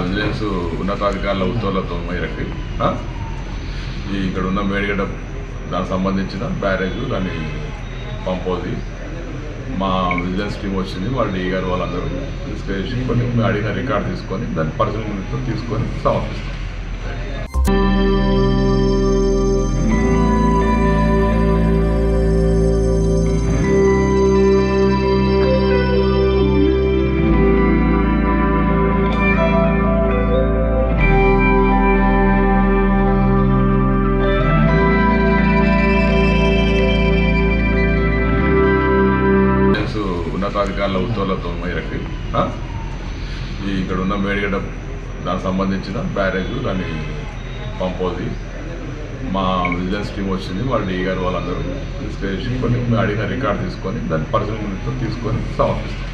Vigilance ఉన్నతాధికారుల ఉత్తర్వులతో మేరకు ఇక్కడ ఉన్న మేడిగడ్డ దానికి సంబంధించిన బ్యారేజ్ దాన్ని పంపోది మా విజిలెన్స్ టీం వచ్చింది. వాళ్ళ డీ గారు వాళ్ళందరూ తీసుకెళ్ళి కొన్ని అడిగిన రికార్డు తీసుకొని దాన్ని పరిశీలన తీసుకొని సమర్పిస్తాం. ఉన్నతాధికారుల ఉత్తర్వులతో మేరకు ఇక్కడ ఉన్న మేడిగడ్డ దానికి సంబంధించిన బ్యారేజ్ దాన్ని పంపోది మా విజిలెన్స్ టీం వచ్చింది. వాళ్ళ డీ గారు వాళ్ళందరూ తీసుకెళ్ళి కొన్ని అడిగిన రికార్డు తీసుకొని దాన్ని పరిశీలన తీసుకొని సమర్పిస్తాం.